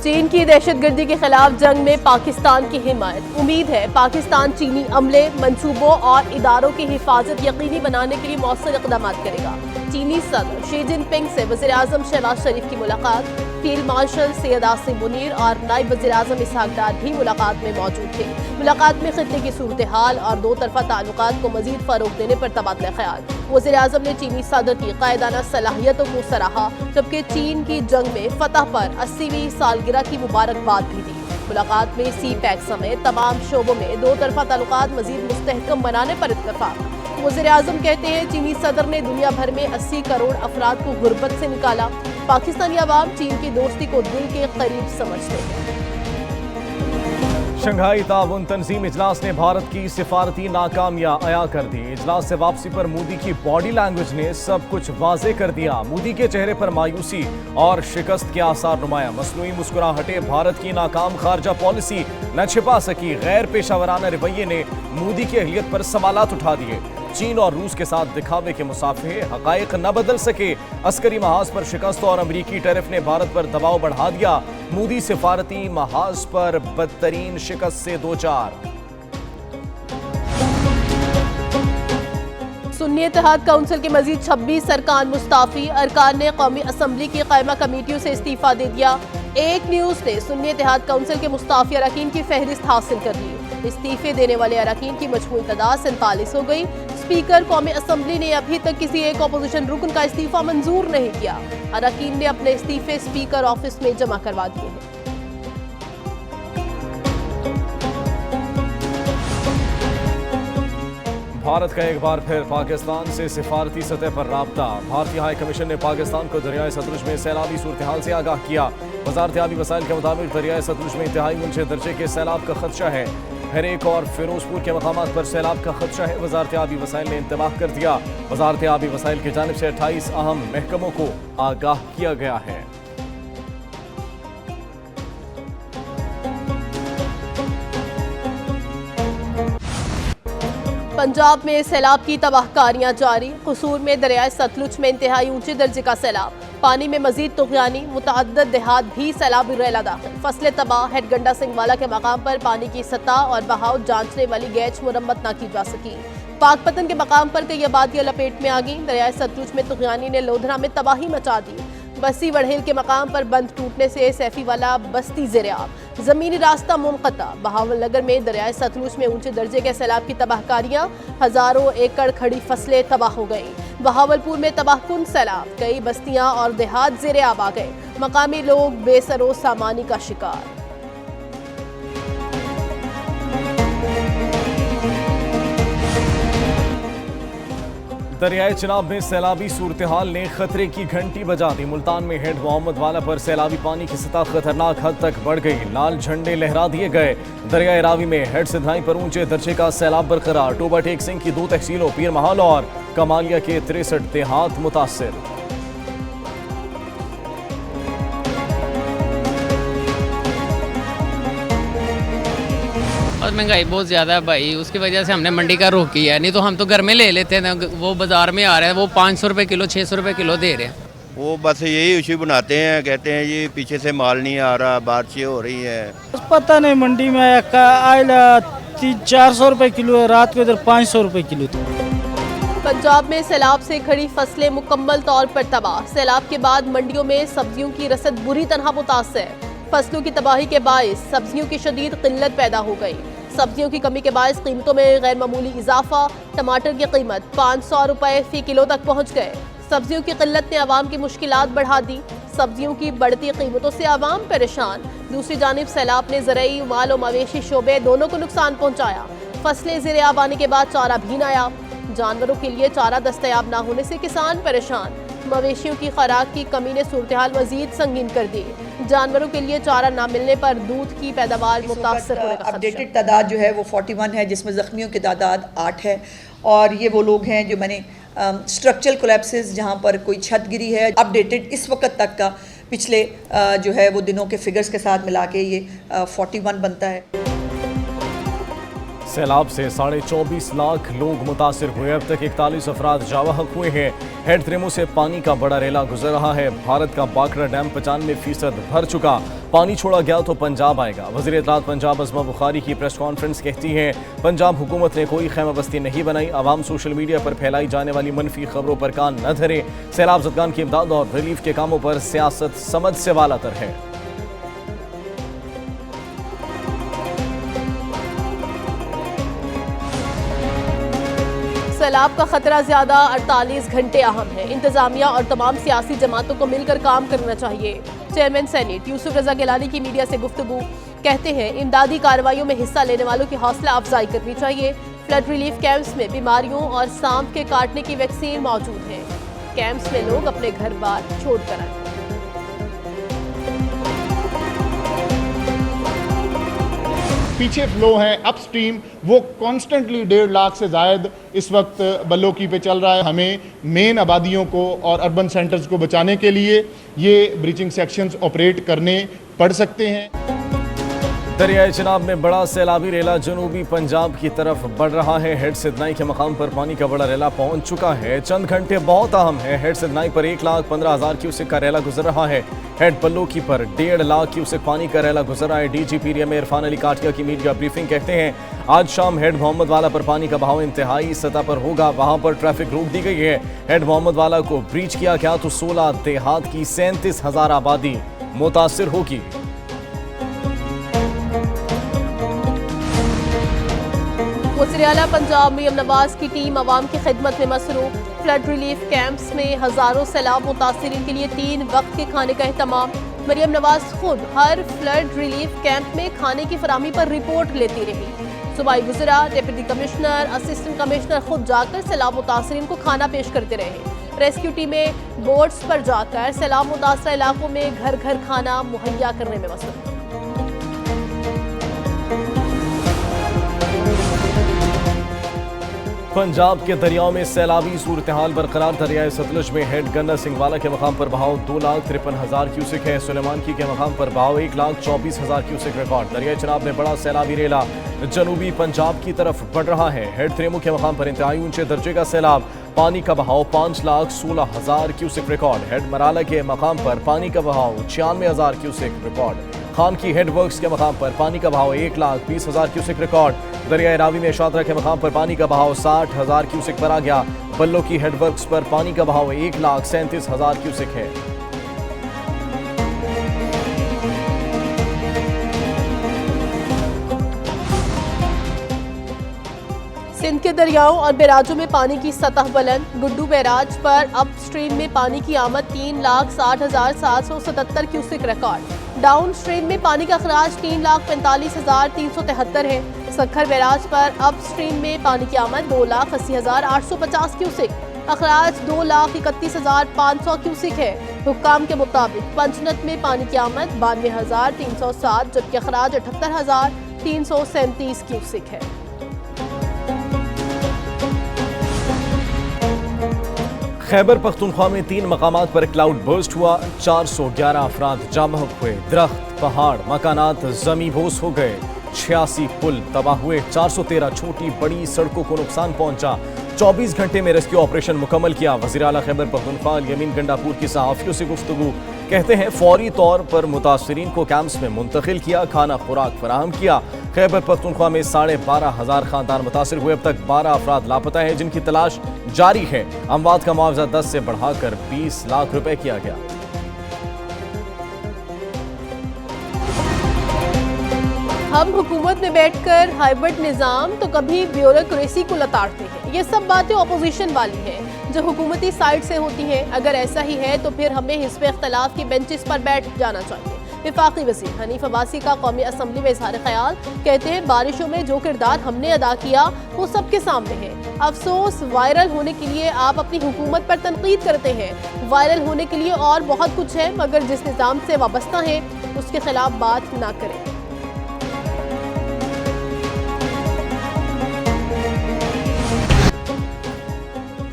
चीन की दहशतगर्दी के खिलाफ जंग में पाकिस्तान की हिमायत। उम्मीद है पाकिस्तान चीनी अमले, मंसूबों और इदारों की हिफाजत यकीनी बनाने के लिए मौसर इक़दाम करेगा। चीनी सदर शी जिनपिंग से वज़ीर-ए-आज़म शहबाज शरीफ की मुलाकात। फील्ड मार्शल सैयद आसिम मुनीर और नायब वज़ीर-ए-आज़म इसहाक डार भी मुलाकात में मौजूद थे। मुलाकात में खित्ते की सूरत हाल और दो तरफा ताल्लुकात को मजीद फ़रोग़ देने पर तबादला ख्याल। वज़ीर-ए-आज़म ने चीनी सदर की क़ायदाना सलाहियतों को सराहा, जबकि चीन की जंग में फतह पर 80वीं सालगिरह की मुबारकबाद भी दी। मुलाकात में सी पैक समेत तमाम शोबों में दो तरफा ताल्लुकात मजीद मुस्तहकम बनाने पर इत्तफाक। वज़ीर-ए-आज़म कहते हैं चीनी सदर ने दुनिया भर में 80 करोड़ अफराद को गुर्बत से निकाला। पाकिस्तानी अवाम चीन की दोस्ती को दिल के करीब समझते हैं। शंघाई ताउन तंजीम इजलास ने भारत की सिफारती नाकामियां अया कर दी। इजलास से वापसी पर मोदी की बॉडी लैंग्वेज ने सब कुछ वाजे कर दिया। मोदी के चेहरे पर मायूसी और शिकस्त के आसार नुमाया। मसनूई मुस्कुराहटें भारत की नाकाम खारजा पॉलिसी न छिपा सकी। गैर पेशावराना रवैये ने मोदी की अहलियत पर सवालात उठा दिए। चीन और रूस के साथ दिखावे के मुसाफे हकायक न बदल सके। अस्करी महाज पर शिकस्त और अमरीकी टैरिफ ने भारत पर दबाव बढ़ा दिया। मोदी सिफारती महाज पर बदतरीन शिकस्त से दो चार। सुन्नी इत्तेहाद काउंसिल के मजीद 26 अरकान मुस्ताफी। अरकान ने कौमी असम्बली की कायमा कमेटियों से इस्तीफा दे दिया। एक न्यूज़ ने सुन्नी इत्तेहाद काउंसिल के मुस्ताफी अरकान की फहरिस्त हासिल कर ली। इस्तीफे देने वाले अरकान की मजमूई तादाद 47 हो गई। स्पीकर कौमी असम्बली ने अभी तक किसी एक अपोजिशन रुकन का इस्तीफा मंजूर नहीं किया। अरकान ने अपने इस्तीफे स्पीकर ऑफिस में जमा करवा दिए हैं। भारत का एक बार फिर पाकिस्तान से सिफारती सतह पर राब्ता। भारतीय हाई कमीशन ने पाकिस्तान को दरियाए सतलुज में सैलाबी सूरत हाल से आगाह किया। वजारत आबी वसाइल के मुताबिक दरियाए सतलुज में इंतहाई ऊंचे दर्जे के सैलाब का खदशा है। हरेक और फिरोजपुर के मकामात पर सैलाब का खदशा है। वजारत आबी वसाइल ने इंतबाह कर दिया। वजारत आबी वसाइल की जानिब से 28 अहम महकमों को आगाह किया गया है। पंजाब में सैलाब की तबाहकारियां जारी। कसूर में दरियाए सतलुज में इंतहाई ऊंचे दर्जे का सैलाब। पानी में मजीद तुगयानी। मुतअद्दिद देहात भी सैलाबी रैला दाखिल। फसलें तबाह। हेडगंडा सिंहवाला के मकाम पर पानी की सतह और बहाव जांचने वाली गैज मुरम्मत न की जा सकी। पाकपतन के मकाम पर कई आबादियां लपेट में आ गई। दरियाए सतलुज में तुगयानी ने लोधरा में तबाही मचा दी। बस्ती वड़हेल के मकाम पर बंद टूटने से सैफी वाला बस्ती ज़ेर-ए-आब। ज़मीनी रास्ता मुनक़ता। बहावल नगर में दरियाए सतलुज में ऊंचे दर्जे के सैलाब की तबाहकारियां। हज़ारों एकड़ खड़ी फसलें तबाह हो गईं। बहावलपुर में तबाहकुन सैलाब। कई बस्तियां और देहात ज़ेर-ए-आब आ गए। मकामी लोग बेसरो सामानी का शिकार। दरियाए चिनाब में सैलाबी सूरत हाल ने खतरे की घंटी बजा दी। मुल्तान में हेड मोहम्मद वाला पर सैलाबी पानी की सतह खतरनाक हद तक बढ़ गई। लाल झंडे लहरा दिए गए। दरियाए रावी में हेड सिधाई पर ऊंचे दर्जे का सैलाब बरकरार। टोबा टेक सिंह की 2 तहसीलों पीर महल और कमालिया के 63 देहात मुतासिर। और महंगाई बहुत ज़्यादा है भाई, उसकी वजह से हमने मंडी का रुख किया है। नहीं तो हम तो घर में ले लेते हैं। वो बाज़ार में आ रहे हैं, वो 500 रुपये किलो 600 रुपये किलो दे रहे हैं। वो बस यही इशू बनाते हैं, कहते हैं जी पीछे से माल नहीं आ रहा, बारिशें हो रही है। पता नहीं मंडी में आयला 300-400 रुपये किलो है, रात को इधर 500 रुपये किलो था। पंजाब में सैलाब से खड़ी फसलें मुकम्मल तौर पर तबाह। सैलाब के बाद मंडियों में सब्जियों की रसद बुरी तरह मुतासर। फसलों की तबाही के बायस सब्जियों की शदीद किल्लत पैदा हो गई। सब्जियों की कमी के बायस कीमतों में गैर मामूली इजाफा। टमाटर की कीमत 500 रुपये फी किलो तक पहुँच गए। सब्जियों की किल्लत ने आवाम की मुश्किलात बढ़ा दी। सब्जियों की बढ़ती कीमतों से आवाम परेशान। दूसरी जानिब सैलाब ने ज़रई माल और मवेशी शोबे दोनों को नुकसान पहुँचाया। फसलें ज़ेर-ए-आब आने के बाद चारा भी नायाब। जानवरों के लिए चारा दस्तयाब न होने से किसान परेशान। मवेशियों की खुराक की कमी ने सूरत हाल मजीद संगीन कर दी। जानवरों के लिए चारा न मिलने पर दूध की पैदावार मुतासर होने का अपडेटेड तादाद जो है वो 41 है, जिसमें ज़ख्मियों की तादाद 8 है। और ये वो लोग हैं जो मैंने स्ट्रक्चरल कोलैप्सेस जहाँ पर कोई छत गिरी है। अपडेटेड इस वक्त तक का पिछले जो है वो दिनों के फिगर्स के साथ मिला के ये 41 बनता है। सैलाब से 24.5 लाख लोग मुतासिर हुए। अब तक 41 अफराद जावहक हुए हैं। हेड त्रेमो से पानी का बड़ा रेला गुजर रहा है। भारत का बाकरा डैम 95% भर चुका। पानी छोड़ा गया तो पंजाब आएगा। वज़ीर इत्तलात पंजाब अज़मा बुखारी की प्रेस कॉन्फ्रेंस कहती है, पंजाब हुकूमत ने कोई खैमाबस्ती नहीं बनाई। आवाम सोशल मीडिया पर फैलाई जाने वाली मनफी खबरों पर कान न धरे। सैलाब ज़दगान की इमदाद और रिलीफ के कामों पर सियासत समझ से वालातर है। सैलाब का खतरा ज्यादा 48 घंटे अहम है। इंतजामिया और तमाम सियासी जमातों को मिलकर काम करना चाहिए। चेयरमैन सेनेट यूसुफ रजा गिलानी की मीडिया से गुफ्तगू कहते हैं, इमदादी कार्रवाइयों में हिस्सा लेने वालों की हौसला अफजाई करनी चाहिए। फ्लड रिलीफ कैंप्स में बीमारियों और सांप के काटने की वैक्सीन मौजूद है। कैंप्स में लोग अपने घर बार छोड़ कर आए। पीछे फ्लो है अपस्ट्रीम, वो कॉन्स्टेंटली 1.5 लाख से ज़ायद इस वक्त बल्लोकी पे चल रहा है। हमें मेन आबादियों को और अर्बन सेंटर्स को बचाने के लिए ये ब्रीचिंग सेक्शंस ऑपरेट करने पड़ सकते हैं। दरियाए चिनाब में बड़ा सैलाबी रेला जनूबी पंजाब की तरफ बढ़ रहा है। हेड सिदनाई के मकाम पर पानी का बड़ा रेला पहुंच चुका है। चंद घंटे बहुत अहम है। हेड सिदनाई पर 1,15,000 क्यूसेक का रेला गुजर रहा है। हेड बल्लोकी पर 1.5 लाख क्यूसेक पानी का रेला गुजर रहा है। डीजीपी रिया में इरफान अली काटिया की मीडिया ब्रीफिंग कहते हैं, आज शाम हेड मोहम्मद वाला पर पानी का बहाव इंतहाई सतह पर होगा। वहां पर ट्रैफिक रोक दी गई है। हेड मोहम्मद वाला को ब्रीच किया गया तो 16 देहात की 37,000 आबादी मुतासिर होगी। वज़ीर आला पंजाब मरियम नवाज की टीम अवाम की खिदमत में मसरूफ। फ्लड रिलीफ कैंप्स में हज़ारों सैलाब मुतासिरीन के लिए 3 वक्त के खाने का एहतमाम। मरियम नवाज खुद हर फ्लड रिलीफ कैंप में खाने की फराहमी पर रिपोर्ट लेती रही। सूबाई वज़रा, डिप्टी कमिश्नर, असिस्टेंट कमिश्नर खुद जाकर सैलाब मुतासिरीन को खाना पेश करते रहे। रेस्क्यू टीमें बोट्स पर जाकर सैलाब मुतासर इलाकों में घर घर खाना मुहैया करने में मसरूफ। पंजाब के दरियाओं में सैलाबी सूरत हाल बरकरार। दरियाए सतलुज में हेड गन्ना सिंहवाला के मकाम पर बहाव 2,53,000 क्यूसेक है। सुलेमानकी के मकाम पर बहाव 1,24,000 क्यूसेक रिकॉर्ड। दरियाए चिनाब में बड़ा सैलाबी रेला जनूबी पंजाब की तरफ बढ़ रहा है। हेड त्रेमो के मकाम पर इंतहाई ऊंचे दर्जे का सैलाब, पानी का बहाव 5,16,000 क्यूसेक रिकॉर्ड। हेड मराला के मकाम पर पानी का बहाव 96,000 क्यूसेक रिकॉर्ड। खान की हेड वर्क्स के मकाम पर पानी का बहाव 1,20,000 क्यूसेक रिकॉर्ड। दरियाए रावी में शादरा के मकाम पर पानी का बहाव 60,000 क्यूसेक पर आ गया। बल्लो की हेड वर्क्स पर पानी का बहाव 1,37,000 क्यूसेक है। सिंध के दरियाओं और बैराजों में पानी की सतह बुलंद। गुड्डू बैराज पर अप स्ट्रीम में पानी की आमद 3,60,777 क्यूसेक रिकॉर्ड। डाउन स्ट्रीम में पानी का अखराज 3,45,373 है। सखर बैराज पर अप स्ट्रीम में पानी की आमद 2,80,850 क्यूसेक, अखराज 2,31,500 क्यूसेक है। हुक्काम के मुताबिक पंचनत में पानी की आमद 92,307 जबकि अखराज 78,337 क्यूसेक है। खैबर पख्तूनख्वा में 3 मकामात पर क्लाउड बर्स्ट हुआ। 411 अफराद जामहक हुए। दरख्त, पहाड़, मकानात जमींबोस हो गए। 86 पुल तबाह हुए। 413 छोटी बड़ी सड़कों को नुकसान पहुंचा। 24 घंटे में रेस्क्यू ऑपरेशन मुकम्मल किया। वज़ीर आला खैबर पख्तूनख्वा यमीन गंडापुर की सहाफ़ियों से गुफ्तगू कहते हैं, फौरी तौर पर मुतासरीन को कैंप्स में मुंतकिल किया, खाना खुराक फराहम किया। खैबर पख्तूनख्वा में 12,500 खानदान मुतासर हुए। अब तक 12 अफराद लापता हैं जिनकी तलाश जारी है। अमवात का मुआवजा 10 से बढ़ाकर 20 लाख रुपए किया गया। हम हुकूमत में बैठकर हाइब्रिड निज़ाम तो कभी ब्यूरोक्रेसी को लताड़ते हैं। ये सब बातें अपोजिशन वाली हैं जो हुकूमती साइड से होती हैं। अगर ऐसा ही है तो फिर हमें हिस्ब इख्तलाफ की बेंचेस पर बैठ जाना चाहिए। वफाकी वज़ीर हनीफ अब्बासी का कौमी असम्बली में इज़हार ख्याल, कहते हैं बारिशों में जो किरदार हमने अदा किया वो सबके सामने है। अफसोस वायरल होने के लिए आप अपनी हुकूमत पर तनकीद करते हैं। वायरल होने के लिए और बहुत कुछ है, मगर जिस निज़ाम से वाबस्ता है उसके खिलाफ बात ना करें।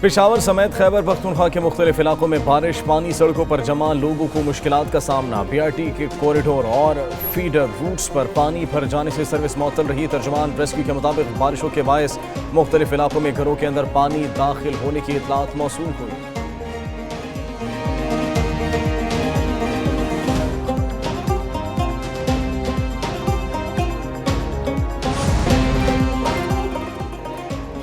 पेशावर समेत खैबर पख्तूनख्वा के मुख्तलिफ इलाकों में बारिश, पानी सड़कों पर जमा, लोगों को मुश्किलात का सामना। BRT के कॉरिडोर और फीडर रूट्स पर पानी भर जाने से सर्विस मअतल रही। तर्जुमान रेस्क्यू के मुताबिक बारिशों के बायस मुख्तलिफ इलाकों में घरों के अंदर पानी दाखिल होने की इतलात मौसूल हुई।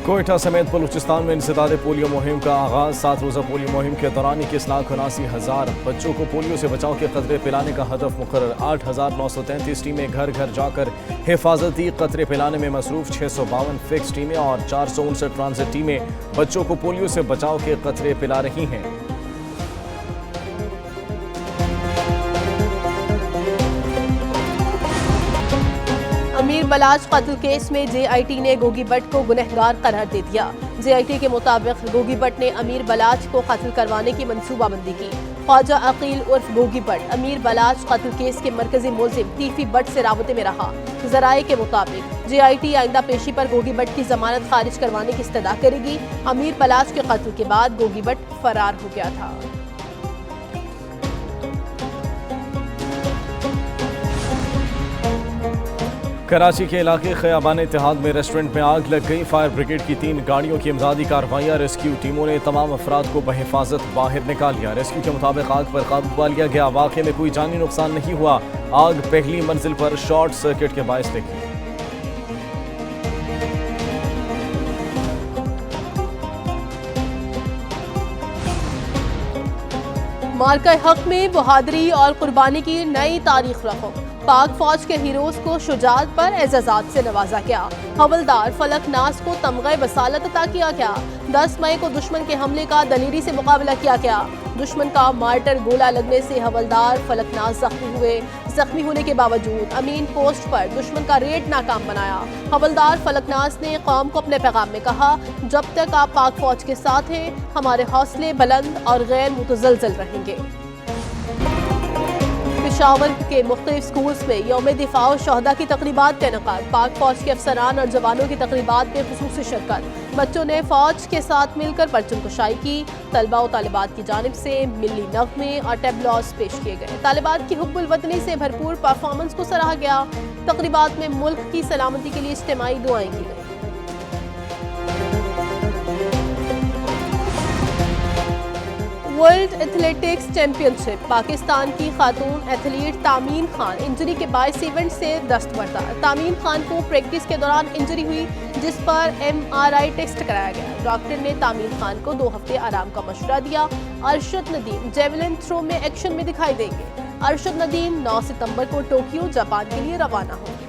कोयटा समेत बलूचिस्तान में इंसदाद पोलियो मुहिम का आगाज। 7 रोज़ा पोलियो मुहिम के दौरान 21,79,000 बच्चों को पोलियो से बचाव के कतरे पिलाने का हदफ मुकर्रर। 8,933 टीमें घर घर जाकर हिफाजती कतरे पिलाने में मसरूफ। 652 फिक्स टीमें और 459 ट्रांजिट टीमें बच्चों को पोलियो से बचाव के कतरे पिला रही हैं। अमीर बलाच कत्ल केस में JIT ने गोगी भट्ट को गुनहगार करार दे दिया। JIT के मुताबिक गोगी भट्ट ने अमीर बलाच को कत्ल करवाने की मंसूबाबंदी की। ख्वाजा अकील उर्फ गोगी भट्ट अमीर बलाच कत्ल केस के मरकजी मुलजिम तीफी भट्ट से राबते में रहा। जराये के मुताबिक JIT आइंदा पेशी पर गोगी भट्ट की जमानत खारिज करवाने की इस्तदा करेगी। अमीर बलाच के कत्ल के बाद गोगी भट्ट फरार हो गया था। कराची के इलाके खयाबान इत्तेहाद में रेस्टोरेंट में आग लग गई। फायर ब्रिगेड की 3 गाड़ियों की इमदादी कार्रवाइयाँ। रेस्क्यू टीमों ने तमाम अफराद को बहिफाजत बाहर निकाल लिया। रेस्क्यू के मुताबिक आग पर काबू पा लिया गया। वाक़े में कोई जानी नुकसान नहीं हुआ। आग पहली मंजिल पर शॉर्ट सर्किट के बायस लगी। मार्का हक में बहादुरी और कुर्बानी की नई तारीख रखो। पाक फौज के हीरोज को शुजात पर एजाजात से नवाजा गया। हवलदार फलक नाज को तमग़े बसालत अता किया गया। 10 मई को दुश्मन के हमले का दलेरी से मुकाबला किया गया। दुश्मन का मार्टर गोला लगने से हवलदार फलक नाज जख्मी हुए। जख्मी होने के बावजूद अमीन पोस्ट पर दुश्मन का रेड नाकाम बनाया। हवलदार फलक नाज ने कौम को अपने पैगाम में कहा, जब तक आप पाक फौज के साथ हैं हमारे हौसले बुलंद और गैर मुतज़लज़ल रहेंगे। पेशावर के मुख्तलिफ स्कूल्स में यौम दिफा और शहदा की तकरीबात का इनेकाद। पाक फौज के अफसरान और जवानों की तकरीबात में खुसूसी शिरकत। बच्चों ने फौज के साथ मिलकर परचम कुशाई की। तलबा और तालिबात की जानिब से मिली नगमे और टेबलॉस पेश किए गए। तालिबात की हुब्बुल वतनी से भरपूर परफॉर्मेंस को सराहा गया। तकरीबात में मुल्क की सलामती के लिए इज्तिमाई दुआएं की गई। World athletics championship. पाकिस्तान की खातून एथलीट तामीन खान इंजरी के बायस इवेंट से दस्तबरदार। तामीन खान को प्रैक्टिस के दौरान इंजरी हुई, जिस पर MRI टेस्ट कराया गया। डॉक्टर ने तामीन खान को 2 हफ्ते आराम का मशवरा दिया। अरशद नदीम जेवलिन थ्रो में एक्शन में दिखाई देंगे। अरशद नदीम 9 सितंबर को टोक्यो जापान के लिए रवाना होंगे।